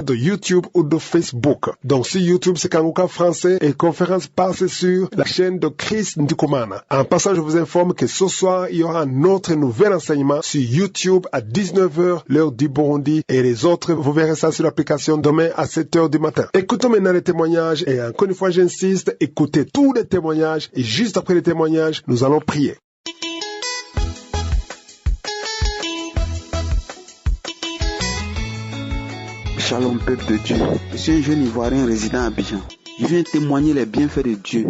de YouTube ou de Facebook. Donc sur YouTube, c'est Kanguka français et conférence passe sur la chaîne de Chris Ndikumana. En passant, je vous informe que ce soir, il y aura un autre nouvel enseignement sur YouTube à 19h, l'heure du Burundi, et les autres, vous verrez ça sur l'application demain à 7h du matin. Écoutons maintenant les témoignages et encore une fois, j'insiste, écoutez tous les témoignages et juste après les témoignages, nous allons prier. Shalom, peuple de Dieu. Je suis un jeune Ivoirien résident à Abidjan. Je viens témoigner les bienfaits de Dieu,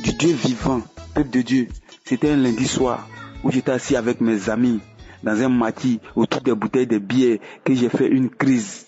du Dieu vivant. Peuple de Dieu, c'était un lundi soir où j'étais assis avec mes amis dans un maquis autour des bouteilles de bière que j'ai fait une crise.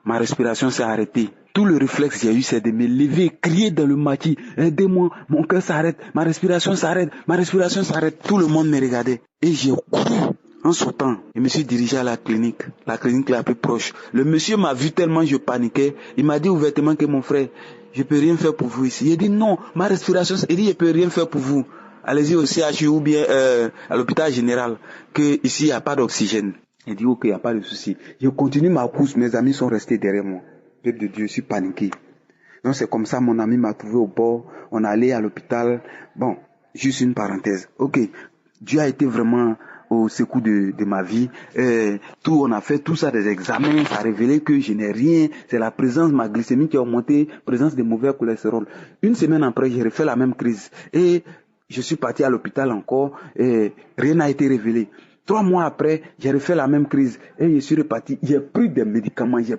Ma respiration s'est arrêtée. Tout le réflexe que j'ai eu, c'est de me lever, crier dans le maquis. Aidez-moi, mon cœur s'arrête, ma respiration s'arrête, ma respiration s'arrête. Tout le monde me regardait et j'ai couru. En sortant, je me suis dirigé à la clinique la plus proche. Le monsieur m'a vu tellement je paniquais. Il m'a dit ouvertement que mon frère, je peux rien faire pour vous ici. Il a dit non, ma respiration, il dit je peux rien faire pour vous. Allez-y au CHU ou bien à l'hôpital général, que ici il n'y a pas d'oxygène. Il dit ok, il n'y a pas de souci. Je continue ma course, mes amis sont restés derrière moi. Peuple de Dieu, je suis paniqué. Donc c'est comme ça, mon ami m'a trouvé au bord. On est allé à l'hôpital. Bon, juste une parenthèse. Ok, Dieu a été vraiment au secours de ma vie. On a fait tout ça, des examens, ça a révélé que je n'ai rien. C'est la présence, ma glycémie qui a augmenté, présence de mauvais cholestérol. Une semaine après, j'ai refait la même crise. Et je suis parti à l'hôpital encore, et rien n'a été révélé. 3 mois après, j'ai refait la même crise et je suis reparti. J'ai pris des médicaments. Il n'y a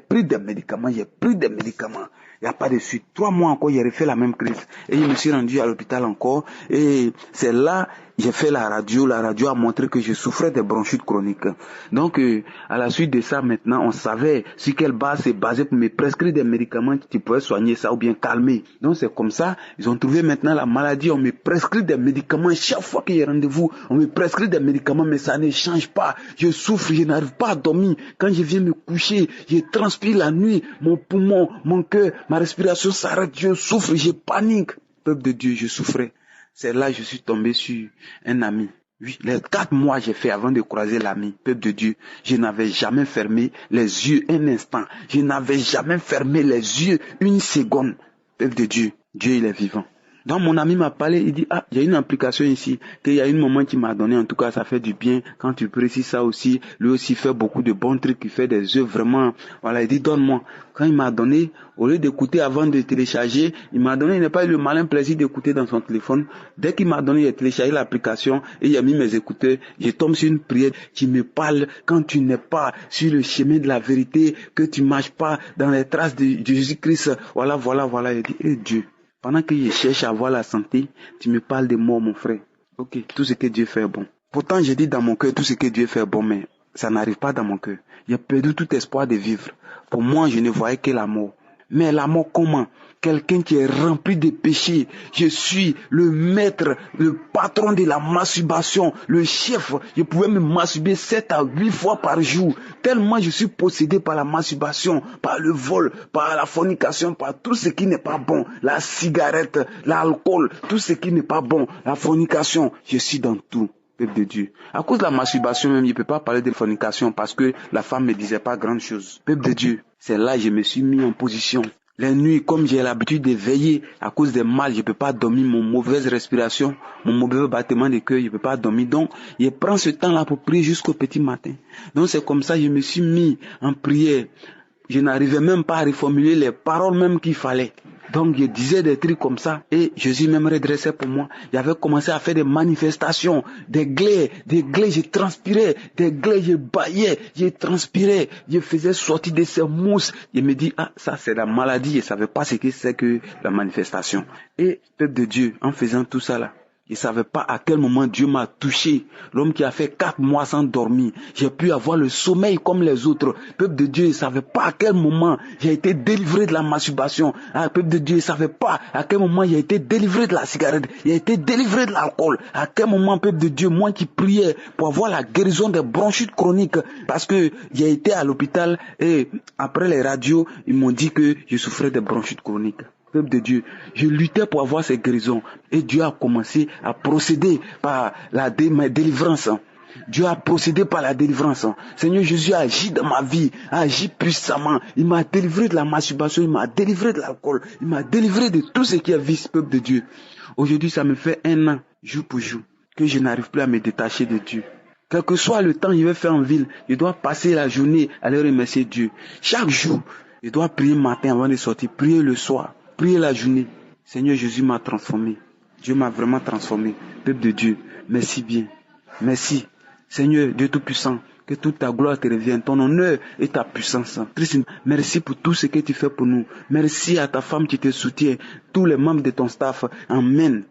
pas de suite. 3 mois encore, j'ai refait la même crise. Et je me suis rendu à l'hôpital encore. Et c'est là, j'ai fait la radio. La radio a montré que je souffrais de bronchite chronique. Donc, à la suite de ça, maintenant, on savait sur quelle base c'est basé pour me prescrire des médicaments qui pouvaient soigner ça ou bien calmer. Donc, c'est comme ça. Ils ont trouvé maintenant la maladie. On me prescrit des médicaments. Chaque fois qu'il y a rendez-vous, on me prescrit des médicaments, mais ça ne change pas. Je souffre, je n'arrive pas à dormir. Quand je viens me coucher, je transpire la nuit. Mon poumon, mon cœur, ma respiration s'arrête. Je souffre, je panique. Peuple de Dieu, je souffrais. C'est là que je suis tombé sur un ami. Oui, les 4 mois j'ai fait avant de croiser l'ami. Peuple de Dieu, je n'avais jamais fermé les yeux un instant. Je n'avais jamais fermé les yeux une seconde. Peuple de Dieu, Dieu il est vivant. Donc mon ami m'a parlé, il dit, il y a une application ici, qu'il y a une maman qui m'a donné, en tout cas ça fait du bien, quand tu précises ça aussi, lui aussi fait beaucoup de bons trucs, il fait des œuvres vraiment, voilà, il dit donne-moi. Quand il m'a donné, au lieu d'écouter avant de télécharger, il m'a donné, il n'a pas eu le malin plaisir d'écouter dans son téléphone. Dès qu'il m'a donné, il a téléchargé l'application et il a mis mes écouteurs, je tombe sur une prière qui me parle quand tu n'es pas sur le chemin de la vérité, que tu marches pas dans les traces de Jésus-Christ, voilà, il dit, Dieu. Pendant que je cherche à avoir la santé, tu me parles de moi, mon frère. Ok, tout ce que Dieu fait est bon. Pourtant, j'ai dit dans mon cœur tout ce que Dieu fait est bon, mais ça n'arrive pas dans mon cœur. J'ai perdu tout espoir de vivre. Pour moi, je ne voyais que la mort. Mais la mort comment? Quelqu'un qui est rempli de péchés. Je suis le maître, le patron de la masturbation, le chef. Je pouvais me masturber 7 à 8 fois par jour. Tellement je suis possédé par la masturbation, par le vol, par la fornication, par tout ce qui n'est pas bon. La cigarette, l'alcool, tout ce qui n'est pas bon. La fornication, je suis dans tout. Peuple de Dieu. À cause de la masturbation même, je ne peux pas parler de fornication parce que la femme ne me disait pas grand chose. Peuple de Dieu. C'est là que je me suis mis en position. Les nuits, comme j'ai l'habitude de veiller à cause des mal, je ne peux pas dormir, mon mauvaise respiration, mon mauvais battement de cœur, je ne peux pas dormir. Donc, je prends ce temps-là pour prier jusqu'au petit matin. Donc, c'est comme ça que je me suis mis en prière. Je n'arrivais même pas à reformuler les paroles même qu'il fallait. Donc, je disais des trucs comme ça et Jésus même redressait pour moi. J'avais commencé à faire des manifestations, des glaies, je transpirais, des glaies, je baillais, je transpirais, je faisais sortir de ces mousses. Je me dis, ça c'est la maladie, je ne savais pas ce que c'est que la manifestation. Et, peuple de Dieu, en faisant tout ça là, je ne savais pas à quel moment Dieu m'a touché. L'homme qui a fait 4 mois sans dormir. J'ai pu avoir le sommeil comme les autres. Peuple de Dieu, je ne savais pas à quel moment j'ai été délivré de la masturbation. Peuple de Dieu, je ne savais pas à quel moment j'ai été délivré de la cigarette. J'ai été délivré de l'alcool. À quel moment, peuple de Dieu, moi qui priais pour avoir la guérison des bronchites chroniques. Parce que j'ai été à l'hôpital et après les radios, ils m'ont dit que je souffrais de bronchites chroniques. Peuple de Dieu, je luttais pour avoir ces guérisons et Dieu a commencé à procéder par ma délivrance. Dieu a procédé par la délivrance. Seigneur Jésus a agi dans ma vie, a agi puissamment. Il m'a délivré de la masturbation, il m'a délivré de l'alcool, il m'a délivré de tout ce qui est vice, peuple de Dieu. Aujourd'hui, ça me fait 1 an, jour pour jour, que je n'arrive plus à me détacher de Dieu. Quel que soit le temps que je vais faire en ville, je dois passer la journée à aller remercier Dieu. Chaque jour, je dois prier le matin avant de sortir, prier le soir, prier la journée. Seigneur Jésus m'a transformé. Dieu m'a vraiment transformé. Peuple de Dieu, merci bien. Merci. Seigneur Dieu Tout-Puissant, que toute ta gloire te revienne, ton honneur et ta puissance. Christ, merci pour tout ce que tu fais pour nous. Merci à ta femme qui te soutient, tous les membres de ton staff. Amen.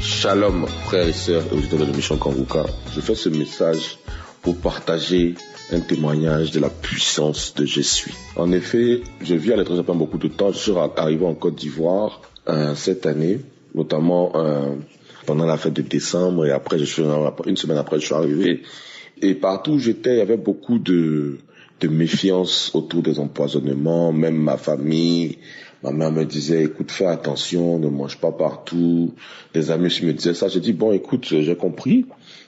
Shalom, frères et sœurs et auditeurs de l'émission Kanguka. Je fais ce message pour partager un témoignage de la puissance de Je suis. En effet, je vis à l'étranger pendant beaucoup de temps. Je suis arrivé en Côte d'Ivoire cette année, notamment pendant la fête de décembre, et après, une semaine après, je suis arrivé. Et partout où j'étais, il y avait beaucoup de méfiance autour des empoisonnements. Même ma famille, ma mère me disait, écoute, fais attention, ne mange pas partout. Des amis aussi me disaient ça. J'ai dit, bon, écoute, j'ai compris.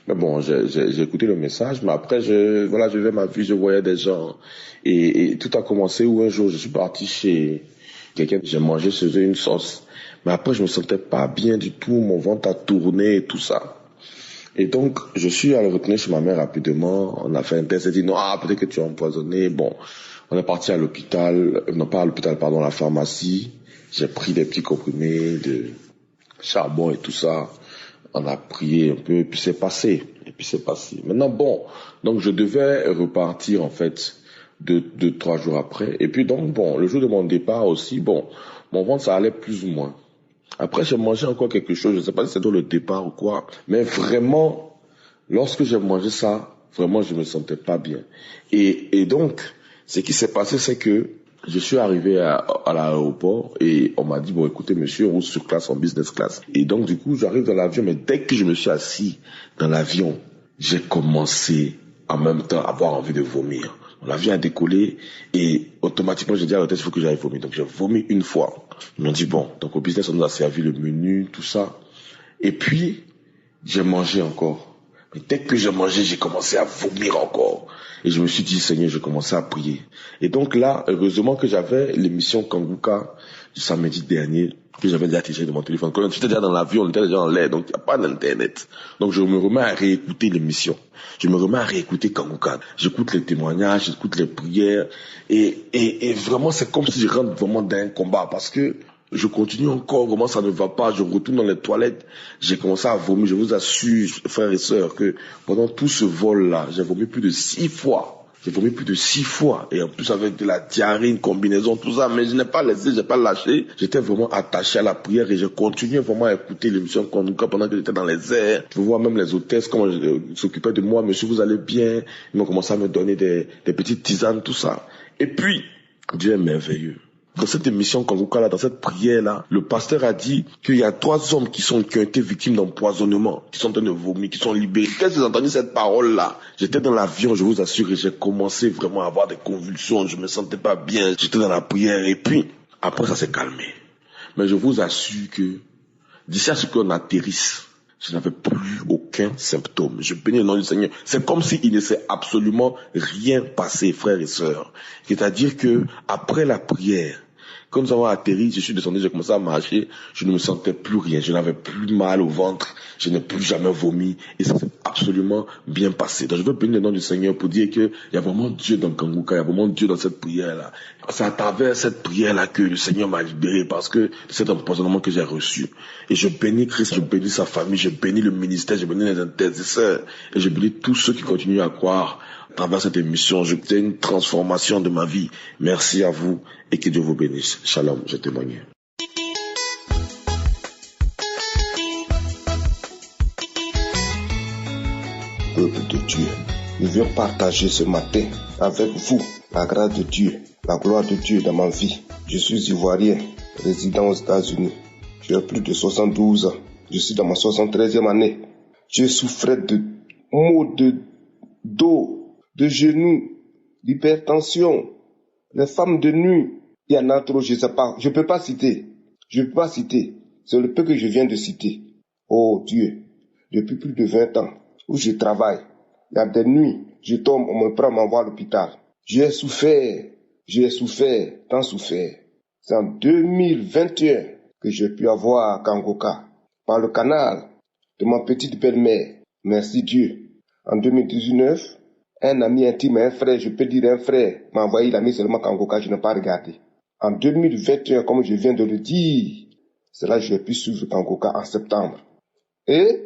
Mais bon, j'ai écouté le message, mais après, je vivais ma vie, je voyais des gens. Et tout a commencé où un jour, je suis parti chez quelqu'un, j'ai mangé chez eux une sauce. Mais après, je me sentais pas bien du tout, mon ventre a tourné et tout ça. Et donc, je suis allé retourner chez ma mère rapidement. On a fait un test, elle a dit, non, peut-être que tu es empoisonné. Bon, on est parti à l'hôpital, non pas à l'hôpital, pardon, à la pharmacie. J'ai pris des petits comprimés de charbon et tout ça. On a prié un peu, et puis c'est passé. Maintenant, bon, donc je devais repartir, en fait, 3 jours après. Et puis donc, bon, le jour de mon départ aussi, bon, mon ventre, ça allait plus ou moins. Après, j'ai mangé encore quelque chose, je ne sais pas si c'est dans le départ ou quoi, mais vraiment, lorsque j'ai mangé ça, vraiment, je me sentais pas bien. Et donc, ce qui s'est passé, c'est que je suis arrivé à l'aéroport et on m'a dit, bon, écoutez, monsieur, on roule sur classe, en business class. Et donc, du coup, j'arrive dans l'avion, mais dès que je me suis assis dans l'avion, j'ai commencé en même temps à avoir envie de vomir. L'avion a décollé et automatiquement, j'ai dit à l'hôtesse, il faut que j'aille vomir. Donc, j'ai vomi une fois. Ils m'ont dit, bon, donc au business, on nous a servi le menu, tout ça. Et puis, j'ai mangé encore. Mais dès que j'ai mangé, j'ai commencé à vomir encore. Et je me suis dit, Seigneur, je commençais à prier. Et donc là, heureusement que j'avais l'émission Kanguka du samedi dernier, que j'avais déjà téléchargé de mon téléphone. Quand j'étais déjà dans l'avion, on était déjà en l'air, donc il n'y a pas d'internet. Donc je me remets à réécouter l'émission. Je me remets à réécouter Kanguka. J'écoute les témoignages, j'écoute les prières. Et vraiment, c'est comme si je rentre vraiment dans un combat parce que je continue encore, vraiment ça ne va pas, je retourne dans les toilettes, j'ai commencé à vomir, je vous assure, frères et sœurs, que pendant tout ce vol-là, j'ai vomi plus de 6 fois. J'ai vomi plus de 6 fois, et en plus avec de la diarrhée, une combinaison, tout ça, mais je n'ai pas laissé, j'ai pas lâché, j'étais vraiment attaché à la prière et je continuais vraiment à écouter l'émission Kanguka pendant que j'étais dans les airs. Je vois même les hôtesses, comment ils s'occupaient de moi, monsieur vous allez bien, ils m'ont commencé à me donner des petites tisanes, tout ça. Et puis, Dieu est merveilleux. Dans cette émission Kanguka là, dans cette prière là, le pasteur a dit qu'il y a 3 hommes qui ont été victimes d'empoisonnement, qui sont en train de vomir, qui sont libérés. Quand j'ai entendu cette parole là, j'étais dans l'avion, je vous assure, et j'ai commencé vraiment à avoir des convulsions, je me sentais pas bien, j'étais dans la prière et puis après ça s'est calmé. Mais je vous assure que d'ici à ce qu'on atterrisse, je n'avais plus aucun symptôme. Je bénis le nom du Seigneur. C'est comme s'il ne s'est absolument rien passé, frères et sœurs. C'est-à-dire que après la prière, quand nous avons atterri, je suis descendu, j'ai commencé à marcher, je ne me sentais plus rien, je n'avais plus mal au ventre, je n'ai plus jamais vomi, et ça s'est absolument bien passé. Donc je veux bénir le nom du Seigneur pour dire qu'il y a vraiment Dieu dans Kanguka, il y a vraiment Dieu dans cette prière-là. C'est à travers cette prière-là que le Seigneur m'a libéré, parce que c'est cet empoisonnement que j'ai reçu. Et je bénis Christ, je bénis sa famille, je bénis le ministère, je bénis les intercesseurs, et je bénis tous ceux qui continuent à croire. À travers cette émission, je fais une transformation de ma vie. Merci à vous et que Dieu vous bénisse. Shalom, je témoigne. Peuple de Dieu, nous viens partager ce matin avec vous la grâce de Dieu, la gloire de Dieu dans ma vie. Je suis ivoirien, résident aux États-Unis. J'ai plus de 72 ans. Je suis dans ma 73e année. Je souffrais de maux de dos, de genoux, d'hypertension, les femmes de nuit, il y en a trop, je sais pas, je peux pas citer. Je ne peux pas citer. C'est le peu que je viens de citer. Oh Dieu, depuis plus de 20 ans, où je travaille, il y a des nuits, je tombe, on me prend, m'envoie à l'hôpital. J'ai souffert, tant souffert. C'est en 2021 que j'ai pu avoir Kangoka, par le canal de ma petite belle-mère. Merci Dieu. En 2019, un ami intime, un frère, je peux dire un frère, m'a envoyé, il a mis seulement Kangoka, je n'ai pas regardé. En 2021, comme je viens de le dire, c'est là que j'ai pu suivre Kangoka en septembre. Et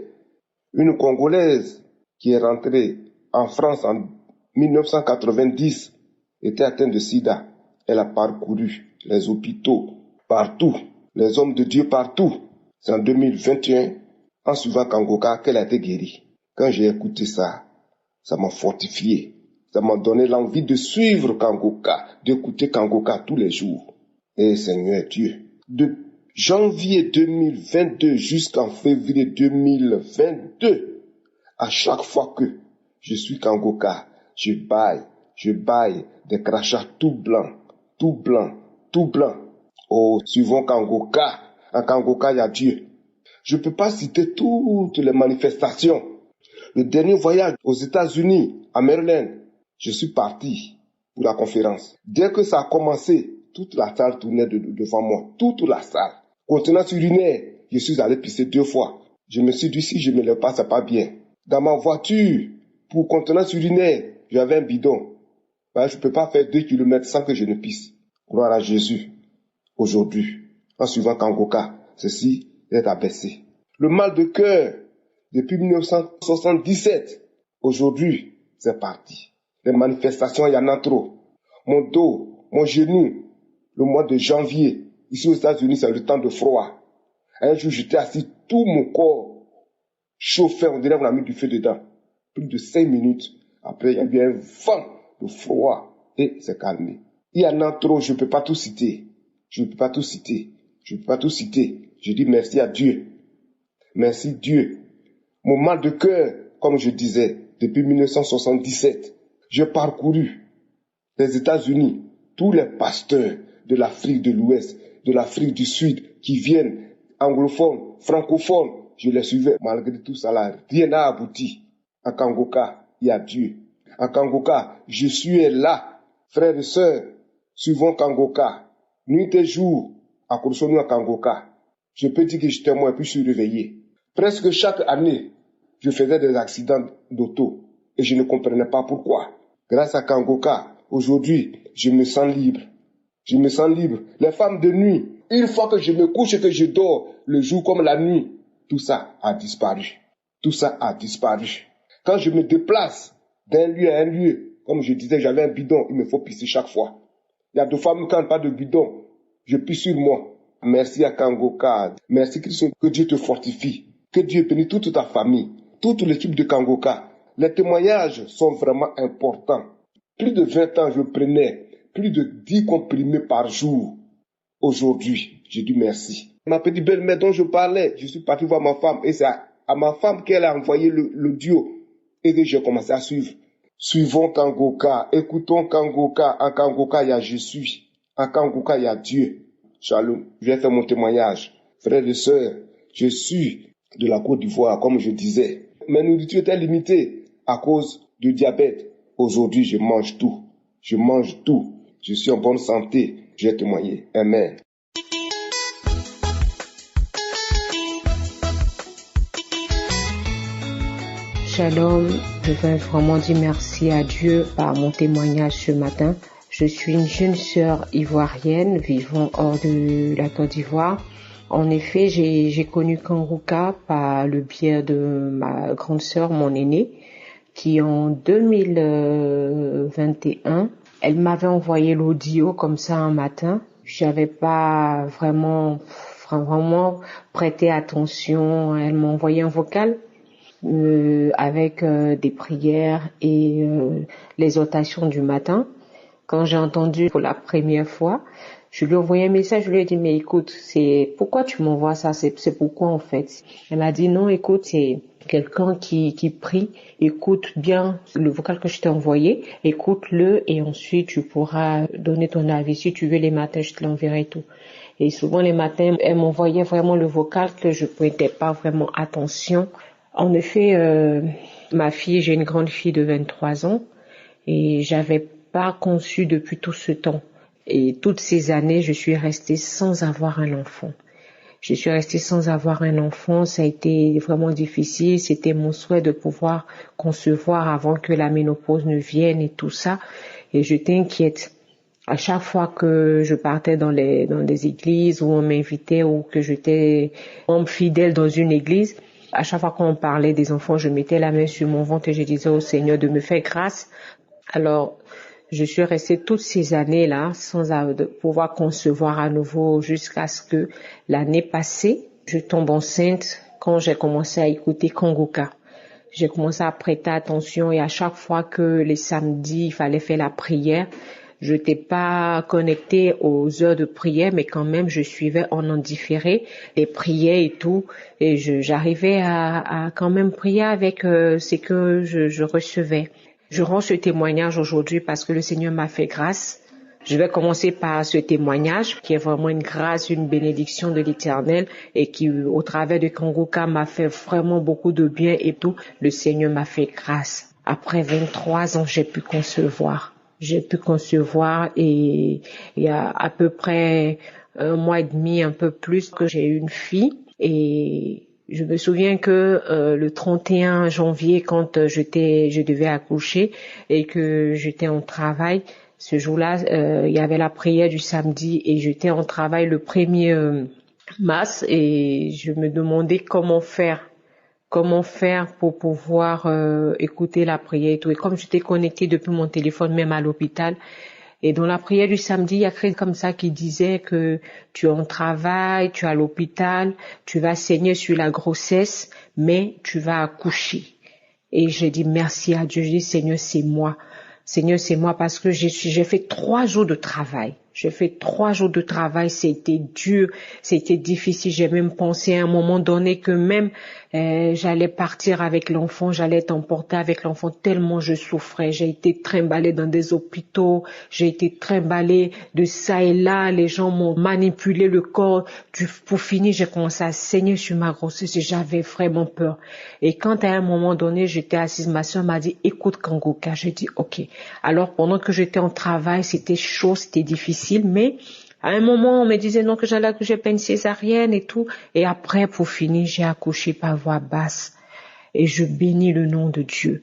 une Congolaise qui est rentrée en France en 1990 était atteinte de sida. Elle a parcouru les hôpitaux partout, les hommes de Dieu partout. C'est en 2021, en suivant Kangoka, qu'elle a été guérie. Quand j'ai écouté ça, ça m'a fortifié. Ça m'a donné l'envie de suivre Kangoka, d'écouter Kangoka tous les jours. Et Seigneur Dieu, de janvier 2022 jusqu'en février 2022, à chaque fois que je suis Kangoka, je baille des crachats tout blancs. Oh, suivons Kangoka. En Kangoka, il y a Dieu. Je ne peux pas citer toutes les manifestations. Le dernier voyage aux États-Unis, à Maryland, je suis parti pour la conférence. Dès que ça a commencé, toute la salle tournait devant moi. Toute la salle. Contenance urinaire, je suis allé pisser 2 fois. Je me suis dit, si je ne me lève pas, c'est pas bien. Dans ma voiture, pour contenance urinaire, j'avais un bidon. Ben, je ne peux pas faire 2 kilomètres sans que je ne pisse. Gloire à Jésus. Aujourd'hui, en suivant Kangoka, ceci est abaissé. Le mal de cœur, depuis 1977, aujourd'hui, c'est parti. Les manifestations, il y en a trop. Mon dos, mon genou, le mois de janvier, ici aux États-Unis, c'est le temps de froid. Un jour, j'étais assis, tout mon corps chauffait, on dirait qu'on a mis du feu dedans. Plus de 5 minutes. Après, il y a eu un vent de froid et c'est calmé. Il y en a trop, je ne peux pas tout citer. Je dis merci à Dieu. Merci Dieu. Mon mal de cœur, comme je disais, depuis 1977, j'ai parcouru les États-Unis, tous les pasteurs de l'Afrique de l'Ouest, de l'Afrique du Sud, qui viennent, anglophones, francophones, je les suivais. Malgré tout ça là, rien n'a abouti. À Kangoka, il y a Dieu. À Kangoka, je suis là. Frères et sœurs, suivons Kangoka. Nuit et jour, accrochons-nous à Kangoka. Je peux dire que j'étais moi et puis je suis réveillé. Presque chaque année, je faisais des accidents d'auto et je ne comprenais pas pourquoi. Grâce à Kangoka, aujourd'hui, je me sens libre. Les femmes de nuit, une fois que je me couche et que je dors, le jour comme la nuit, tout ça a disparu. Quand je me déplace d'un lieu à un lieu, comme je disais, j'avais un bidon, il me faut pisser chaque fois. Il y a 2 femmes qui n'ont pas de bidon, je pisse sur moi. Merci à Kangoka. Merci Christ, que Dieu te fortifie. Que Dieu bénisse toute ta famille, toute l'équipe de Kangoka. Les témoignages sont vraiment importants. Plus de 20 ans, je prenais plus de 10 comprimés par jour. Aujourd'hui, j'ai dit merci. Ma petite belle-mère dont je parlais, je suis parti voir ma femme et c'est à ma femme qu'elle a envoyé l'audio et que j'ai commencé à suivre. Suivons Kangoka, écoutons Kangoka. En Kangoka, il y a je suis. En Kangoka, il y a Dieu. Shalom, je vais faire mon témoignage. Frères et sœurs, je suis de la Côte d'Ivoire, comme je disais. Ma nourriture était limitée à cause du diabète. Aujourd'hui, je mange tout. Je suis en bonne santé. Je vais témoigner. Amen. Shalom, je veux vraiment dire merci à Dieu par mon témoignage ce matin. Je suis une jeune sœur ivoirienne vivant hors de la Côte d'Ivoire. En effet, j'ai connu Kangoka par le biais de ma grande sœur, mon aînée, qui en 2021, elle m'avait envoyé l'audio comme ça un matin. J'avais pas vraiment prêté attention. Elle m'a envoyé un vocal avec des prières et l'exhortation du matin. Quand j'ai entendu pour la première fois, je lui ai envoyé un message, je lui ai dit, mais écoute, c'est pourquoi tu m'envoies ça, c'est pourquoi en fait. Elle a dit, non, écoute, c'est quelqu'un qui prie, écoute bien le vocal que je t'ai envoyé, écoute-le et ensuite tu pourras donner ton avis. Si tu veux les matins, je te l'enverrai et tout. Et souvent les matins, elle m'envoyait vraiment le vocal que je prêtais pas vraiment attention. En effet, ma fille, j'ai une grande fille de 23 ans et j'avais pas conçu depuis tout ce temps. Et toutes ces années, je suis restée sans avoir un enfant. Je suis restée sans avoir un enfant, ça a été vraiment difficile. C'était mon souhait de pouvoir concevoir avant que la ménopause ne vienne et tout ça. Et j'étais inquiète. À chaque fois que je partais dans des églises où on m'invitait ou que j'étais membre fidèle dans une église, à chaque fois qu'on parlait des enfants, je mettais la main sur mon ventre et je disais au Seigneur de me faire grâce. Alors, je suis restée toutes ces années-là sans pouvoir concevoir à nouveau jusqu'à ce que l'année passée, je tombe enceinte quand j'ai commencé à écouter Kanguka. J'ai commencé à prêter attention et à chaque fois que les samedis, il fallait faire la prière, je n'étais pas connectée aux heures de prière, mais quand même, je suivais en différé les prières et tout. Et j'arrivais à quand même prier avec ce que je recevais. Je rends ce témoignage aujourd'hui parce que le Seigneur m'a fait grâce. Je vais commencer par ce témoignage qui est vraiment une grâce, une bénédiction de l'Éternel et qui, au travers de Kanguka, m'a fait vraiment beaucoup de bien et tout. Le Seigneur m'a fait grâce. Après 23 ans, j'ai pu concevoir. J'ai pu concevoir et il y a à peu près 1 mois et demi, un peu plus, que j'ai eu une fille. Et je me souviens que le 31 janvier, quand je devais accoucher et que j'étais en travail, ce jour-là, il y avait la prière du samedi et j'étais en travail le 1er mars et je me demandais comment faire pour pouvoir écouter la prière et tout. Et comme j'étais connectée depuis mon téléphone, même à l'hôpital, et dans la prière du samedi, il y a quelqu'un comme ça qui disait que tu es en travail, tu es à l'hôpital, tu vas saigner sur la grossesse, mais tu vas accoucher. Et j'ai dit merci à Dieu, j'ai dit Seigneur, c'est moi. Seigneur, c'est moi parce que j'ai fait 3 jours de travail. J'ai fait 3 jours de travail, c'était dur, c'était difficile. J'ai même pensé à un moment donné que même j'allais partir avec l'enfant, j'allais être emportée avec l'enfant tellement je souffrais. J'ai été trimballée dans des hôpitaux, j'ai été trimballée de ça et là. Les gens m'ont manipulé le corps. Pour finir, j'ai commencé à saigner sur ma grossesse et j'avais vraiment peur. Et quand à un moment donné, j'étais assise, ma soeur m'a dit, écoute Kanguka. J'ai dit, ok. Alors pendant que j'étais en travail, c'était chaud, c'était difficile, mais à un moment, on me disait non que j'allais accoucher par une césarienne et tout. Et après, pour finir, j'ai accouché par voix basse. Et je bénis le nom de Dieu.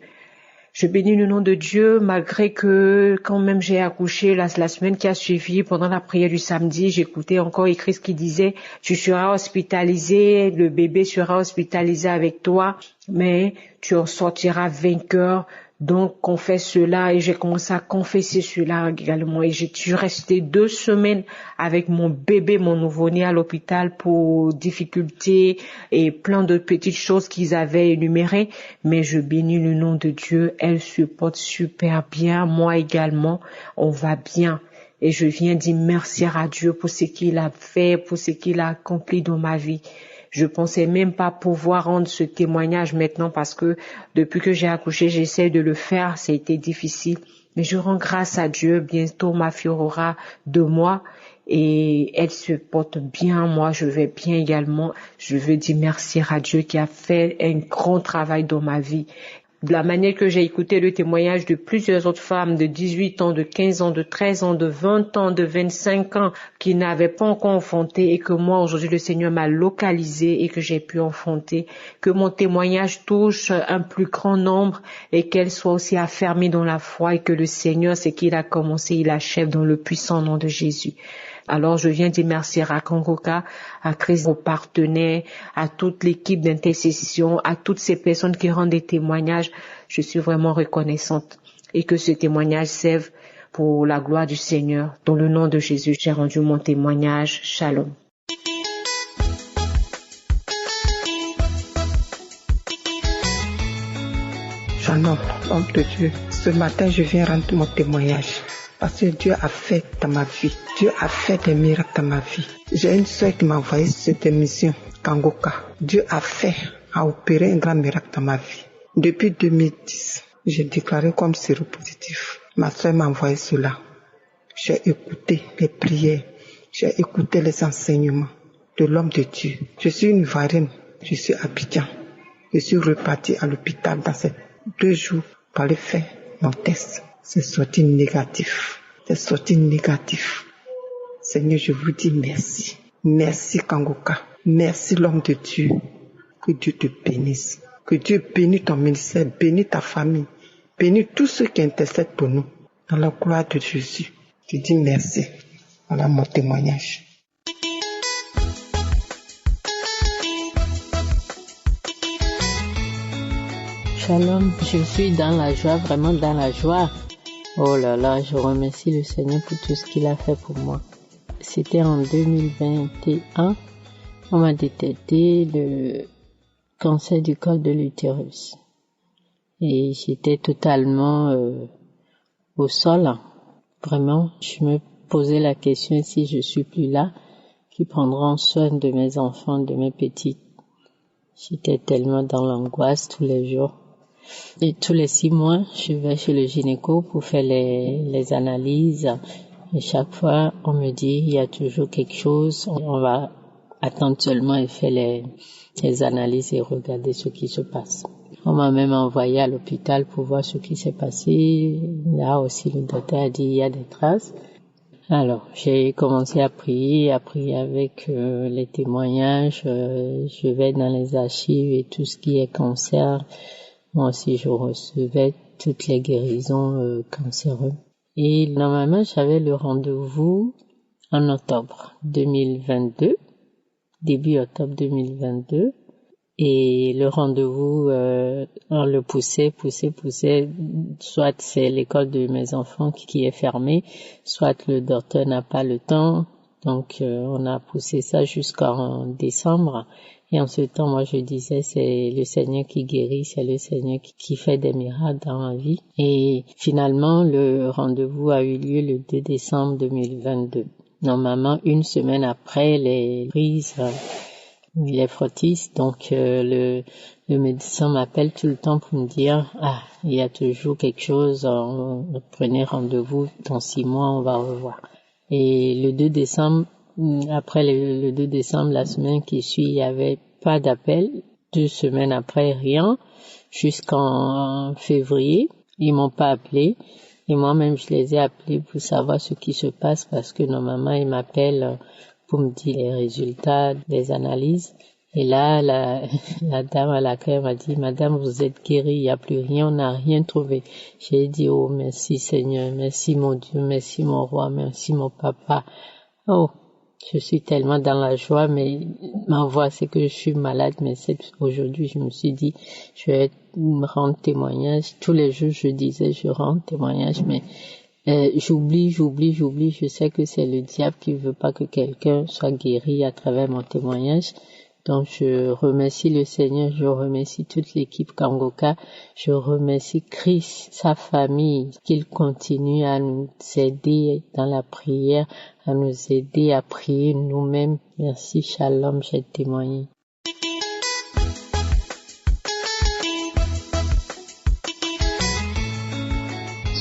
Je bénis le nom de Dieu malgré que quand même j'ai accouché la semaine qui a suivi, pendant la prière du samedi, j'écoutais encore écrit ce qui disait tu seras hospitalisé, le bébé sera hospitalisé avec toi, mais tu en sortiras vainqueur. Donc, confesse cela et j'ai commencé à confesser cela également. Et j'ai dû rester 2 semaines avec mon bébé, mon nouveau-né à l'hôpital pour difficultés et plein de petites choses qu'ils avaient énumérées. Mais je bénis le nom de Dieu. Elle se porte super bien. Moi également, on va bien. Et je viens dire merci à Dieu pour ce qu'il a fait, pour ce qu'il a accompli dans ma vie. Je pensais même pas pouvoir rendre ce témoignage maintenant parce que depuis que j'ai accouché, j'essaie de le faire. Ça a été difficile. Mais je rends grâce à Dieu. Bientôt, ma fille aura 2 mois et elle se porte bien. Moi, je vais bien également. Je veux dire merci à Dieu qui a fait un grand travail dans ma vie. De la manière que j'ai écouté le témoignage de plusieurs autres femmes de 18 ans, de 15 ans, de 13 ans, de 20 ans, de 25 ans qui n'avaient pas encore enfanté et que moi aujourd'hui le Seigneur m'a localisé et que j'ai pu enfanter, que mon témoignage touche un plus grand nombre et qu'elle soit aussi affermie dans la foi et que le Seigneur, ce qu'il a commencé, il achève dans le puissant nom de Jésus. Alors, je viens dire merci à Kanguka, à Christ, aux partenaires, à toute l'équipe d'intercession, à toutes ces personnes qui rendent des témoignages. Je suis vraiment reconnaissante et que ce témoignage serve pour la gloire du Seigneur. Dans le nom de Jésus, j'ai rendu mon témoignage. Shalom. Shalom, homme de Dieu. Ce matin, je viens rendre mon témoignage. Parce que Dieu a fait dans ma vie. Dieu a fait des miracles dans ma vie. J'ai une soeur qui m'a envoyé cette émission, Kanguka. Dieu a opéré un grand miracle dans ma vie. Depuis 2010, j'ai déclaré comme séropositif. Ma soeur m'a envoyé cela. J'ai écouté les prières. J'ai écouté les enseignements de l'homme de Dieu. Je suis une Ivoirienne, je suis à Abidjan. Je suis repartie à l'hôpital dans ces 2 jours pour aller faire mon test. C'est sorti négatif. Seigneur, je vous dis merci. Merci Kangoka. Merci l'homme de Dieu. Que Dieu te bénisse. Que Dieu bénisse ton ministère, bénisse ta famille, bénisse tous ceux qui intercèdent pour nous. Dans la gloire de Jésus, je dis merci. Voilà mon témoignage. Shalom, je suis dans la joie, vraiment dans la joie. Oh là là, je remercie le Seigneur pour tout ce qu'il a fait pour moi. C'était en 2021, on m'a détecté le cancer du col de l'utérus. Et j'étais totalement au sol. Vraiment, je me posais la question si je suis plus là, qui prendront soin de mes enfants, de mes petites. J'étais tellement dans l'angoisse tous les jours. Et tous les 6 mois, je vais chez le gynéco pour faire les analyses. Et chaque fois, on me dit, il y a toujours quelque chose. On va attendre seulement et faire les analyses et regarder ce qui se passe. On m'a même envoyé à l'hôpital pour voir ce qui s'est passé. Là aussi, le docteur a dit, il y a des traces. Alors, j'ai commencé à prier avec les témoignages. Je vais dans les archives et tout ce qui est cancer. Moi aussi, je recevais toutes les guérisons cancéreuses. Et normalement, j'avais le rendez-vous en octobre 2022, début octobre 2022. Et le rendez-vous, on le poussait, soit c'est l'école de mes enfants qui est fermée, soit le docteur n'a pas le temps. Donc, on a poussé ça jusqu'en décembre. Et en ce temps, moi, je disais, c'est le Seigneur qui guérit, c'est le Seigneur qui fait des miracles dans ma vie. Et finalement, le rendez-vous a eu lieu le 2 décembre 2022. Normalement, 1 semaine après les prises, les frottis. Donc, le médecin m'appelle tout le temps pour me dire, il y a toujours quelque chose, prenez rendez-vous, dans 6 mois, on va revoir. Et le 2 décembre, après le 2 décembre, la semaine qui suit, il n'y avait pas d'appel. 2 semaines après, rien. Jusqu'en février, ils m'ont pas appelé. Et moi-même, je les ai appelés pour savoir ce qui se passe parce que normalement, ils m'appellent pour me dire les résultats des analyses. Et là, la dame à l'accueil m'a dit, Madame, vous êtes guérie, il n'y a plus rien, on n'a rien trouvé. J'ai dit, oh, merci Seigneur, merci mon Dieu, merci mon roi, merci mon papa. Oh, je suis tellement dans la joie, mais ma voix, c'est que je suis malade, mais aujourd'hui, je me suis dit, je vais me rendre témoignage. Tous les jours, je disais, je rends témoignage, mais j'oublie. Je sais que c'est le diable qui veut pas que quelqu'un soit guéri à travers mon témoignage. Donc, je remercie le Seigneur, je remercie toute l'équipe Kangoka, je remercie Chris, sa famille, qu'il continue à nous aider dans la prière, à nous aider à prier nous-mêmes. Merci, Shalom, j'ai témoigné.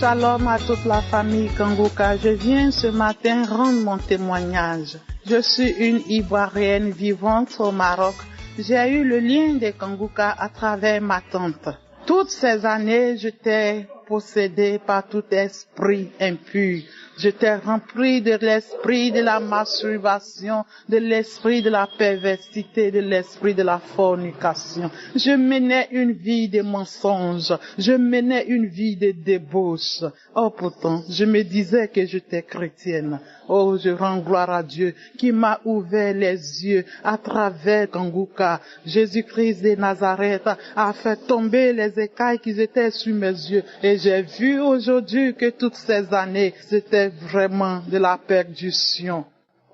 Shalom à toute la famille Kangoka. Je viens ce matin rendre mon témoignage. Je suis une Ivoirienne vivante au Maroc. J'ai eu le lien des Kangoka à travers ma tante. Toutes ces années, j'étais possédée par tout esprit impur. J'étais remplie de l'esprit de la masturbation, de l'esprit de la perversité, de l'esprit de la fornication. Je menais une vie de mensonges, je menais une vie de débauche. Oh, pourtant, je me disais que j'étais chrétienne. Oh, je rends gloire à Dieu qui m'a ouvert les yeux à travers Kangoka. Jésus-Christ de Nazareth a fait tomber les écailles qui étaient sur mes yeux. Et j'ai vu aujourd'hui que toutes ces années, c'était vraiment de la perdition.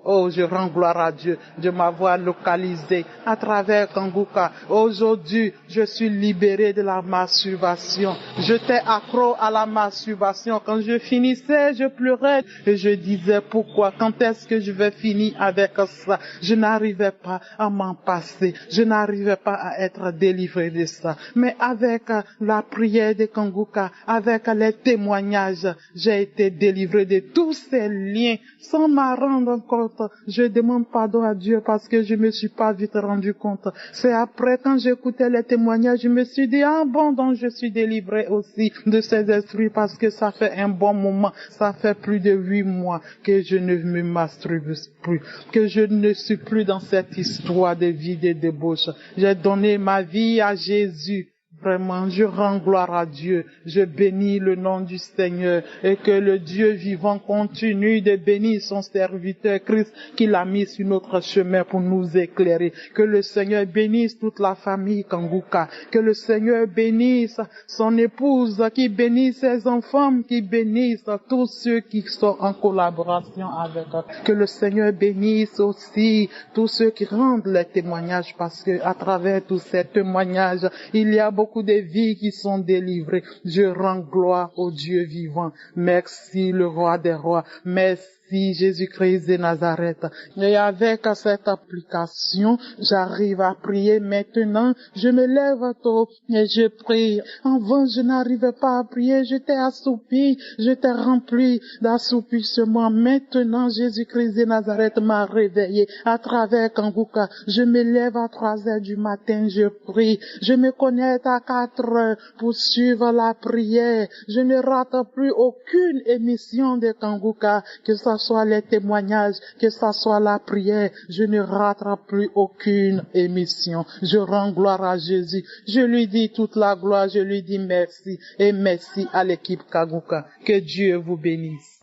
Oh, je rends gloire à Dieu de m'avoir localisé à travers Kangoka. Aujourd'hui, je suis libéré de la masturbation. J'étais accro à la masturbation. Quand je finissais, je pleurais et je disais pourquoi, quand est-ce que je vais finir avec ça? Je n'arrivais pas à m'en passer. Je n'arrivais pas à être délivré de ça. Mais avec la prière de Kangoka, avec les témoignages, j'ai été délivré de tous ces liens sans m'en rendre compte. compte. Je demande pardon à Dieu parce que je me suis pas vite rendu compte. C'est après, quand j'écoutais les témoignages, je me suis dit, ah bon, donc je suis délivré aussi de ces esprits parce que ça fait un bon moment. Ça fait plus de 8 mois que je ne me masturbe plus, que je ne suis plus dans cette histoire de vie de débauche. J'ai donné ma vie à Jésus. Vraiment, je rends gloire à Dieu. Je bénis le nom du Seigneur et que le Dieu vivant continue de bénir son serviteur Christ qu'il a mis sur notre chemin pour nous éclairer. Que le Seigneur bénisse toute la famille Kanguka. Que le Seigneur bénisse son épouse, qui bénisse ses enfants, qui bénisse tous ceux qui sont en collaboration avec eux. Que le Seigneur bénisse aussi tous ceux qui rendent les témoignages parce que à travers tous ces témoignages, il y a beaucoup de vies qui sont délivrées. Je rends gloire au Dieu vivant. Merci le roi des rois. Merci Jésus-Christ de Nazareth. Et avec cette application, j'arrive à prier maintenant. Je me lève tôt et je prie. Avant, je n'arrivais pas à prier. J'étais assoupi. J'étais rempli d'assoupissement. Maintenant, Jésus-Christ de Nazareth m'a réveillé à travers Kanguka. Je me lève à 3 heures du matin. Je prie. Je me connecte à 4 heures pour suivre la prière. Je ne rate plus aucune émission de Kanguka, que ça soit les témoignages, que ça soit la prière, je ne raterai plus aucune émission. Je rends gloire à Jésus. Je lui dis toute la gloire, je lui dis merci et merci à l'équipe Kanguka. Que Dieu vous bénisse.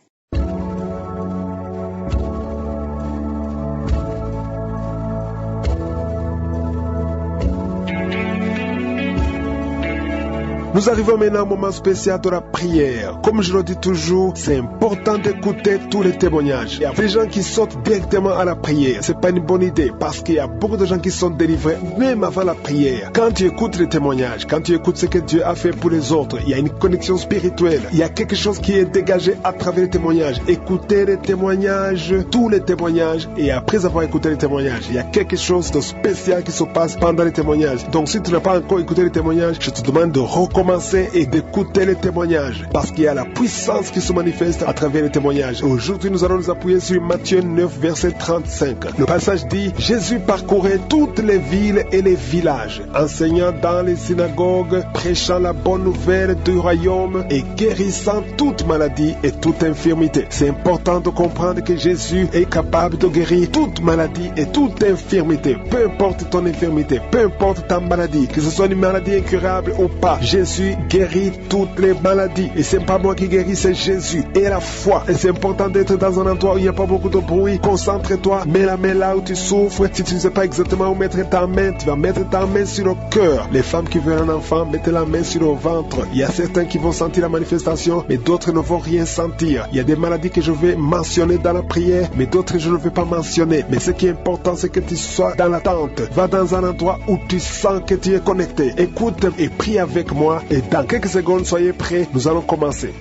Nous arrivons maintenant au moment spécial de la prière. Comme je le dis toujours, c'est important d'écouter tous les témoignages. Il y a des gens qui sortent directement à la prière. C'est pas une bonne idée parce qu'il y a beaucoup de gens qui sont délivrés même avant la prière. Quand tu écoutes les témoignages, quand tu écoutes ce que Dieu a fait pour les autres, il y a une connexion spirituelle. Il y a quelque chose qui est dégagé à travers les témoignages. Écoutez les témoignages, tous les témoignages, et après avoir écouté les témoignages, il y a quelque chose de spécial qui se passe pendant les témoignages. Donc si tu n'as pas encore écouté les témoignages, je te demande de recommencer et d'écouter les témoignages parce qu'il y a la puissance qui se manifeste à travers les témoignages. Aujourd'hui, nous allons nous appuyer sur Matthieu 9, verset 35. Le passage dit: Jésus parcourait toutes les villes et les villages, enseignant dans les synagogues, prêchant la bonne nouvelle du royaume et guérissant toute maladie et toute infirmité. C'est important de comprendre que Jésus est capable de guérir toute maladie et toute infirmité. Peu importe ton infirmité, peu importe ta maladie, que ce soit une maladie incurable ou pas, Jésus guérit toutes les maladies. Et c'est pas moi qui guéris, c'est Jésus. Et la foi. Et c'est important d'être dans un endroit où il n'y a pas beaucoup de bruit. Concentre-toi. Mets la main là où tu souffres. Si tu ne sais pas exactement où mettre ta main, tu vas mettre ta main sur le cœur. Les femmes qui veulent un enfant, mettez la main sur le ventre. Il y a certains qui vont sentir la manifestation, mais d'autres ne vont rien sentir. Il y a des maladies que je vais mentionner dans la prière, mais d'autres je ne vais pas mentionner. Mais ce qui est important, c'est que tu sois dans l'attente. Va dans un endroit où tu sens que tu es connecté. Écoute et prie avec moi. Et dans quelques secondes, soyez prêts, nous allons commencer.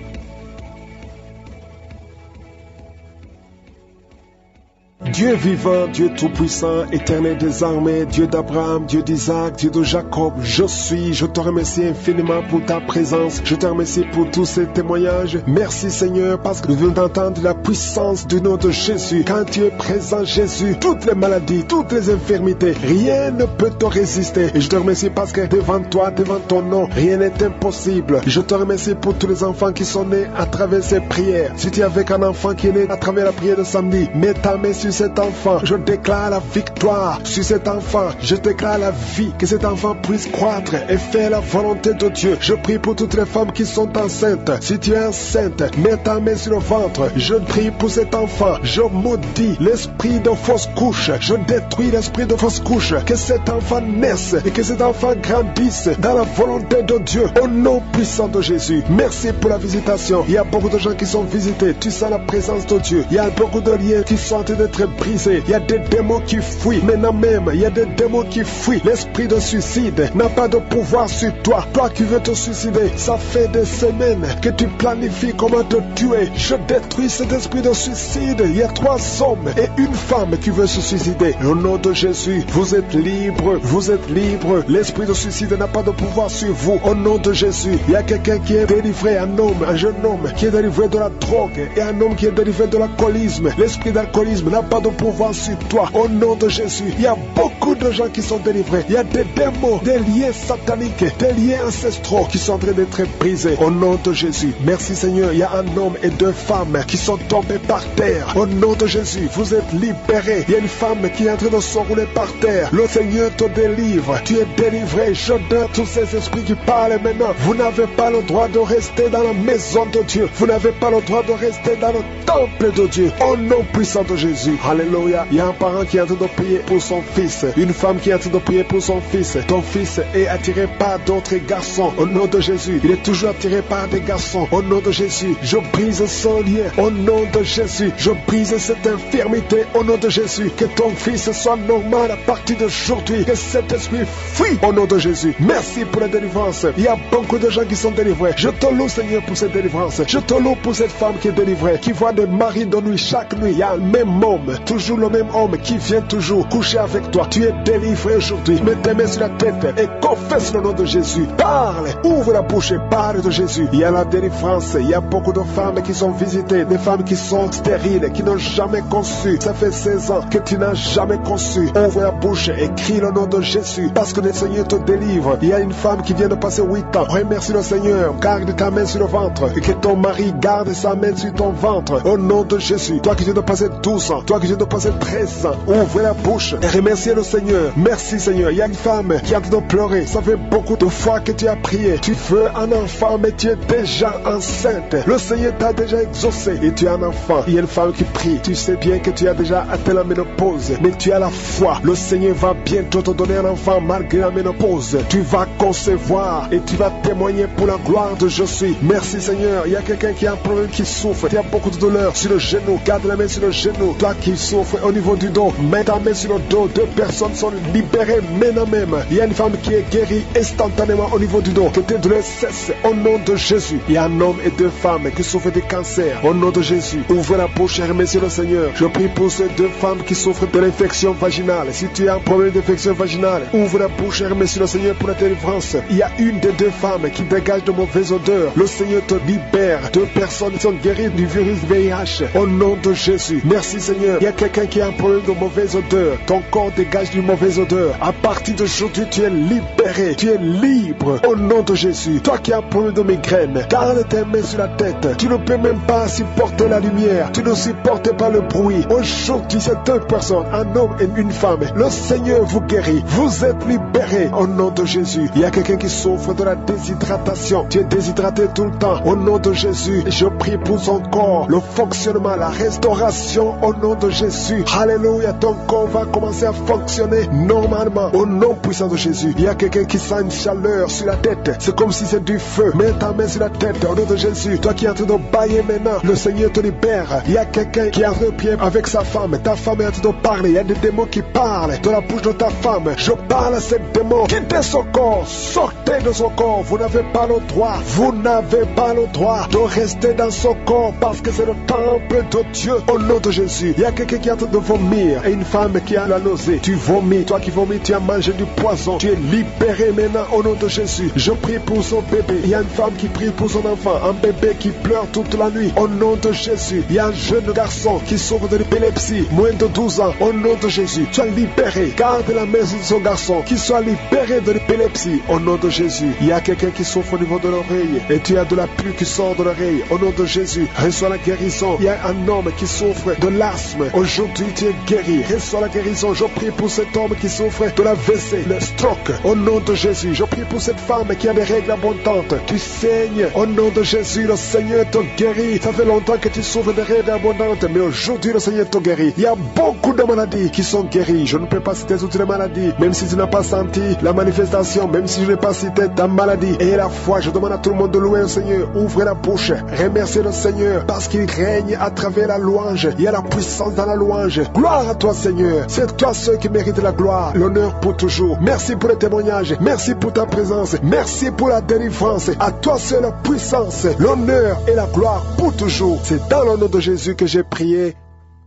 Dieu vivant, Dieu tout-puissant, éternel des armées, Dieu d'Abraham, Dieu d'Isaac, Dieu de Jacob, je te remercie infiniment pour ta présence, je te remercie pour tous ces témoignages. Merci Seigneur parce que nous venons d'entendre la puissance du nom de Jésus. Quand tu es présent Jésus, toutes les maladies, toutes les infirmités, rien ne peut te résister. Et je te remercie parce que devant toi, devant ton nom, rien n'est impossible. Je te remercie pour tous les enfants qui sont nés à travers ces prières. Si tu es avec un enfant qui est né à travers la prière de samedi, mets ta main sur cet enfant. Je déclare la victoire sur cet enfant. Je déclare la vie, que cet enfant puisse croître et faire la volonté de Dieu. Je prie pour toutes les femmes qui sont enceintes. Si tu es enceinte, mets ta main sur le ventre. Je prie pour cet enfant. Je maudis l'esprit de fausse couche. Je détruis l'esprit de fausse couche. Que cet enfant naisse et que cet enfant grandisse dans la volonté de Dieu. Au nom puissant de Jésus. Merci pour la visitation. Il y a beaucoup de gens qui sont visités. Tu sens la présence de Dieu. Il y a beaucoup de liens qui sont en train d'être brisés. Il y a des démons qui fuient. Maintenant même, il y a des démons qui fuient. L'esprit de suicide n'a pas de pouvoir sur toi. Toi qui veux te suicider, ça fait des semaines que tu planifies comment te tuer. Je détruis cet esprit de suicide. Il y a 3 hommes et une femme qui veulent se suicider. Au nom de Jésus, vous êtes libres. Vous êtes libres. L'esprit de suicide n'a pas de pouvoir sur vous. Au nom de Jésus, il y a quelqu'un qui est délivré, un homme, un jeune homme qui est délivré de la drogue et un homme qui est délivré de l'alcoolisme. L'esprit d'alcoolisme n'a pas de pouvoir sur toi. Au nom de Jésus, il y a beaucoup de gens qui sont délivrés. Il y a des démons, des liens sataniques, des liens ancestraux qui sont en train d'être brisés. Au nom de Jésus, merci Seigneur. Il y a un homme et deux femmes qui sont tombés par terre. Au nom de Jésus, vous êtes libérés. Il y a une femme qui est en train de s'enrouler par terre. Le Seigneur te délivre. Tu es délivré. Je donne tous ces esprits qui parlent maintenant. Vous n'avez pas le droit de rester dans la maison de Dieu. Vous n'avez pas le droit de rester dans le temple de Dieu. Au nom puissant de Jésus. Alléluia. Il y a un parent qui est en train de prier pour son fils. Une femme qui est en train de prier pour son fils. Ton fils est attiré par d'autres garçons. Au nom de Jésus. Il est toujours attiré par des garçons. Au nom de Jésus. Je brise son lien. Au nom de Jésus. Je brise cette infirmité. Au nom de Jésus. Que ton fils soit normal à partir d'aujourd'hui. Que cet esprit fuit. Au nom de Jésus. Merci pour la délivrance. Il y a beaucoup de gens qui sont délivrés. Je te loue Seigneur pour cette délivrance. Je te loue pour cette femme qui est délivrée. Qui voit des maris de nuit. Chaque nuit il y a le même homme. Toujours le même homme qui vient toujours coucher avec toi. Tu es délivré aujourd'hui. Mets tes mains sur la tête et confesse le nom de Jésus. Parle. Ouvre la bouche et parle de Jésus. Il y a la délivrance. Il y a beaucoup de femmes qui sont visitées. Des femmes qui sont stériles. Qui n'ont jamais conçu. Ça fait 16 ans que tu n'as jamais conçu. Ouvre la bouche et crie le nom de Jésus. Parce que le Seigneur te délivre. Il y a une femme qui vient de passer 8 ans. Remercie le Seigneur. Garde ta main sur le ventre. Et que ton mari garde sa main sur ton ventre. Au nom de Jésus. Toi qui viens de passer 12 ans. Toi qui viens de passer 13 ans. Ouvre la bouche et remercie le Seigneur. Merci Seigneur. Il y a une femme qui est en train de pleurer. Ça fait beaucoup de fois que tu as prié. Tu veux un enfant mais tu es déjà enceinte. Le Seigneur t'a déjà exaucé et tu as un enfant. Il y a une femme qui prie. Tu sais bien que tu as déjà atteint la ménopause. Mais tu as la foi. Le Seigneur va bientôt te donner un enfant malgré la ménopause. Tu vas concevoir et tu vas témoigner pour la gloire de Je suis. Merci Seigneur. Il y a quelqu'un qui a un problème, qui souffre. Tu as beaucoup de douleur sur le genou. Garde la main sur le genou. Toi qui souffres au niveau du dos, mets ta main sur le dos. 2 personnes sont libérées maintenant même. Il y a une femme qui est guérie instantanément au niveau du dos. Que tes douleurs cessent au nom de Jésus. Il y a un homme et 2 femmes qui souffrent de cancer au nom de Jésus. Ouvre la bouche et remercie le Seigneur. Je prie pour ces 2 femmes qui souffrent de l'infection vaginale. Si tu as un problème d'infection vaginale, ouvre la bouche et remercie le Seigneur pour la délivrance. Il y a une des 2 femmes qui dégage de mauvaises odeurs. Le Seigneur te libère. 2 personnes sont guéries du virus VIH au nom de Jésus. Merci Seigneur. Il y a quelqu'un qui a un problème de mauvaise odeur. Ton corps dégage d'une mauvaise odeur. À partir d'aujourd'hui, tu es libéré. Tu es libre au nom de Jésus. Toi qui as un problème de migraine, garde tes mains sur la tête. Tu ne peux même pas supporter la lumière. Tu ne supportes pas le bruit. Aujourd'hui, c'est 2 personnes, un homme et une femme. Le Seigneur vous guérit. Vous êtes libérés au nom de Jésus. Il y a quelqu'un qui souffre de la déshydratation. Tu es déshydraté tout le temps. Au nom de Jésus, je prie pour son corps, le fonctionnement, la restauration au nom de Jésus. Alléluia, ton corps va commencer à fonctionner normalement au nom puissant de Jésus. Il y a quelqu'un qui sent une chaleur sur la tête. C'est comme si c'est du feu. Mets ta main sur la tête au nom de Jésus. Toi qui es en train de bailler maintenant, le Seigneur te libère. Il y a quelqu'un qui est en train de prier avec sa femme. Ta femme est en train de parler. Il y a des démons qui parlent de la bouche de ta femme. Je parle à ces démons. Quittez son corps. Sortez de son corps. Vous n'avez pas le droit. Vous n'avez pas le droit de rester dans son corps parce que c'est le temple de Dieu au nom de Jésus. Il y a quelqu'un qui est en train de vomir et une femme qui a la nausée. Tu vomis. Toi qui vomis, tu as mangé du poison. Tu es libéré maintenant au nom de Jésus. Je prie pour son bébé. Il y a une femme qui prie pour son enfant. Un bébé qui pleure toute la nuit au nom de Jésus. Il y a un jeune garçon qui souffre de l'épilepsie. Moins de 12 ans au nom de Jésus. Tu es libéré. Garde la main sur son garçon. Qu'il soit libéré de l'épilepsie au nom de Jésus. Il y a quelqu'un qui souffre au niveau de l'oreille et tu as de la pluie qui sort de l'oreille au nom de Jésus. Reçois la guérison. Il y a un homme qui souffre de l'asthme. Aujourd'hui tu es guéri. Reçois la guérison. Je prie pour cet homme qui souffre de la WC, le stroke au nom de Jésus. Je prie pour cette femme qui a des règles abondantes. Tu saignes au nom de Jésus. Le Seigneur te guérit. Ça fait longtemps que tu souffres de règles abondantes, mais aujourd'hui le Seigneur te guérit. Il y a beaucoup de maladies qui sont guéries. Je ne peux pas citer toutes les maladies, même si tu n'as pas senti la manifestation, même si je n'ai pas cité ta maladie. Et la foi, je demande à tout le monde de louer le Seigneur. Ouvrez la bouche, remerciez le Seigneur parce qu'il règne à travers la louange. Il y a la puissance dans la louange. Gloire à toi Seigneur. C'est toi seul qui mérite la gloire, l'honneur pour toujours. Merci pour le témoignage. Merci pour ta présence. Merci pour la délivrance. À toi seul la puissance, l'honneur et la gloire pour toujours. C'est dans le nom de Jésus que j'ai prié.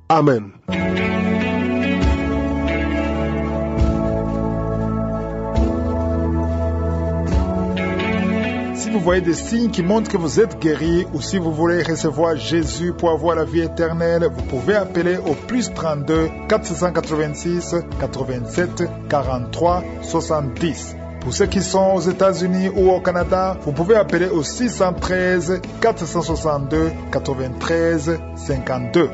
Amen. Si vous voyez des signes qui montrent que vous êtes guéri ou si vous voulez recevoir Jésus pour avoir la vie éternelle, vous pouvez appeler au plus 32 486 87 43 70. Pour ceux qui sont aux États-Unis ou au Canada, vous pouvez appeler au 613 462 93 52.